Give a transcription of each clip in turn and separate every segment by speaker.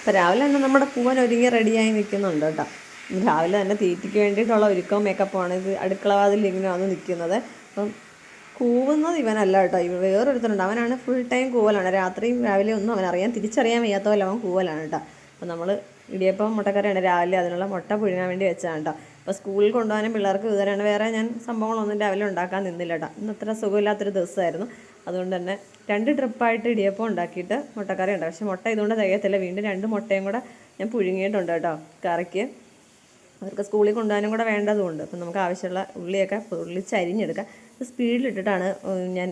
Speaker 1: അപ്പോൾ രാവിലെ തന്നെ നമ്മുടെ പൂവൻ ഒരുങ്ങി റെഡിയായി നിൽക്കുന്നുണ്ട് കേട്ടോ. രാവിലെ തന്നെ തീറ്റയ്ക്ക് വേണ്ടിയിട്ടുള്ള ഒരുക്കവും മേക്കപ്പുമാണ്. ഇത് അടുക്കള വാതിൽ ഇങ്ങനെ വന്ന് നിൽക്കുന്നത്. അപ്പം കൂവുന്നത് ഇവനല്ല കേട്ടോ, ഇവ വേറൊരുത്തരുണ്ട്. അവനാണ് ഫുൾ ടൈം കൂവലാണ്. രാത്രിയും രാവിലെ ഒന്നും അവനറിയാൻ തിരിച്ചറിയാൻ വയ്യാത്ത പോലെ അവൻ കൂവലാണ് കേട്ടോ. അപ്പോൾ നമ്മൾ ഇടിയപ്പം മുട്ടക്കറിയാണ് രാവിലെ, അതിനുള്ള മുട്ട പുഴുങ്ങാൻ വേണ്ടി വെച്ചാണ് കേട്ടോ. അപ്പോൾ സ്കൂളിൽ കൊണ്ടുപോകാനും പിള്ളേർക്ക് ഇതുതന്നെയാണ്. വേറെ ഞാൻ സംഭവങ്ങളൊന്നും രാവിലെ ഉണ്ടാക്കാൻ നിന്നില്ല കേട്ടോ. ഇന്ന് അത്ര സുഖമില്ലാത്തൊരു ദിവസമായിരുന്നു. അതുകൊണ്ട് തന്നെ 2 ട്രിപ്പായിട്ട് ഇടിയപ്പം ഉണ്ടാക്കിയിട്ട് മുട്ടക്കറി ഉണ്ട്. പക്ഷേ മുട്ട ഇതുകൊണ്ട് തികയത്തില്ല. വീണ്ടും 2 മുട്ടയും കൂടെ ഞാൻ പുഴുങ്ങിയിട്ടുണ്ട് കേട്ടോ കറിക്ക്. അവർക്ക് സ്കൂളിൽ കൊണ്ടുപോകാനും കൂടെ വേണ്ടതുകൊണ്ട് അപ്പം നമുക്ക് ആവശ്യമുള്ള ഉള്ളിയൊക്കെ പൊള്ളിച്ചരിഞ്ഞെടുക്കാം. സ്പീഡിലിട്ടിട്ടാണ് ഞാൻ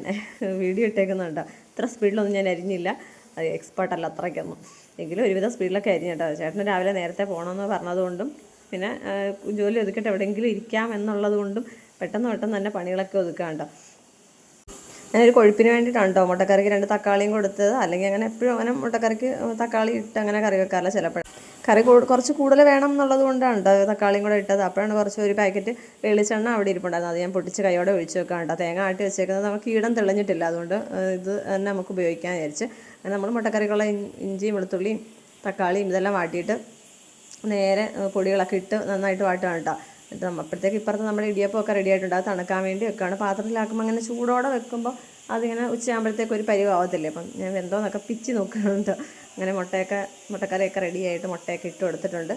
Speaker 1: വീഡിയോ ഇട്ടേക്കുന്നുണ്ട്. ഇത്ര സ്പീഡിലൊന്നും ഞാൻ അരിഞ്ഞില്ല, അത് എക്സ്പേർട്ടല്ല അത്രയ്ക്കൊന്നും. എങ്കിലും ഒരുവിധം സ്പീഡിലൊക്കെ അരിഞ്ഞിട്ടോ. ചേട്ടന് രാവിലെ നേരത്തെ പോകണമെന്ന് പറഞ്ഞതുകൊണ്ടും പിന്നെ ജോലി ഒതുക്കിയിട്ട് എവിടെയെങ്കിലും ഇരിക്കാം എന്നുള്ളത് കൊണ്ടും പെട്ടെന്ന് തന്നെ പണികളൊക്കെ ഒതുക്കാം കേട്ടോ. ഞാനൊരു കൊഴുപ്പിന് വേണ്ടിയിട്ടാണ് കേട്ടോ മുട്ടക്കറിക്ക് 2 തക്കാളിയും കൊടുത്തത്. അല്ലെങ്കിൽ അങ്ങനെ എപ്പോഴും അങ്ങനെ മുട്ടക്കറിക്ക് തക്കാളി ഇട്ട് അങ്ങനെ കറി വെക്കാറില്ല. ചിലപ്പോൾ കറി കുറച്ച് കൂടുതൽ വേണം എന്നുള്ളത് കൊണ്ടാണ് കേട്ടോ തക്കാളിയും കൂടെ ഇട്ടത്. അപ്പോഴാണ് കുറച്ച് ഒരു പാക്കറ്റ് വെളിച്ചെണ്ണ അവിടെ ഇരിപ്പുണ്ടായിരുന്നു. അത് ഞാൻ പൊട്ടിച്ച് കൈയോടെ ഒഴിച്ച് വെക്കാം കേട്ടോ. തേങ്ങ ആട്ടി വെച്ചേക്കുന്നത് നമുക്ക് ഈടം തെളിഞ്ഞിട്ടില്ല, അതുകൊണ്ട് ഇത് തന്നെ നമുക്ക് ഉപയോഗിക്കാൻ വിചാരിച്ച് അങ്ങനെ നമ്മൾ മുട്ടക്കറിക്കുള്ള ഇഞ്ചിയും വെളുത്തുള്ളിയും തക്കാളിയും ഇതെല്ലാം വാട്ടിയിട്ട് നേരെ പൊടികളൊക്കെ ഇട്ട് നന്നായിട്ട് വാട്ടുകയാണ് കേട്ടോ. എന്നിട്ട് അപ്പോഴത്തേക്ക് ഇപ്പുറത്ത് നമ്മുടെ ഇടിയപ്പമൊക്കെ റെഡി ആയിട്ടുണ്ട്. അത് തണുക്കാൻ വേണ്ടി വെക്കുകയാണ്. പാത്രത്തിലാക്കുമ്പോൾ അങ്ങനെ ചൂടോടെ വെക്കുമ്പോൾ അതിങ്ങനെ ഉച്ചയാകുമ്പോഴത്തേക്ക് ഒരു പരിവാകത്തില്ലേ. അപ്പം ഞാൻ വെന്തോന്നൊക്കെ പിച്ചി നോക്കുന്നുണ്ട്. അങ്ങനെ മുട്ടക്കറിയൊക്കെ റെഡി ആയിട്ട് മുട്ടയൊക്കെ ഇട്ട് കൊടുത്തിട്ടുണ്ട്.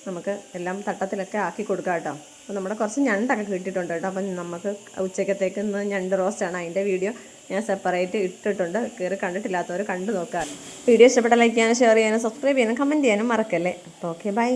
Speaker 1: നമുക്ക് എല്ലാം തട്ടത്തിലൊക്കെ ആക്കി കൊടുക്കാം കേട്ടോ. അപ്പോൾ നമ്മുടെ കുറച്ച് ഞണ്ടൊക്കെ കിട്ടിയിട്ടുണ്ട് കേട്ടോ. അപ്പം നമുക്ക് ഉച്ചക്കത്തേക്ക് ഇന്ന് ഞണ്ട് റോസ്റ്റാണ്. അതിൻ്റെ വീഡിയോ ഞാൻ സെപ്പറേറ്റ് ഇട്ടിട്ടുണ്ട്. കയറി കണ്ടിട്ടില്ലാത്തവർ കണ്ടു നോക്കാം. വീഡിയോ ഇഷ്ടപ്പെട്ട ലൈക്ക് ചെയ്യാനും ഷെയർ ചെയ്യാനും സബ്സ്ക്രൈബ് ചെയ്യാനും കമൻറ്റ് ചെയ്യാനും മറക്കല്ലേ. അപ്പോൾ ഓക്കെ, ബൈ.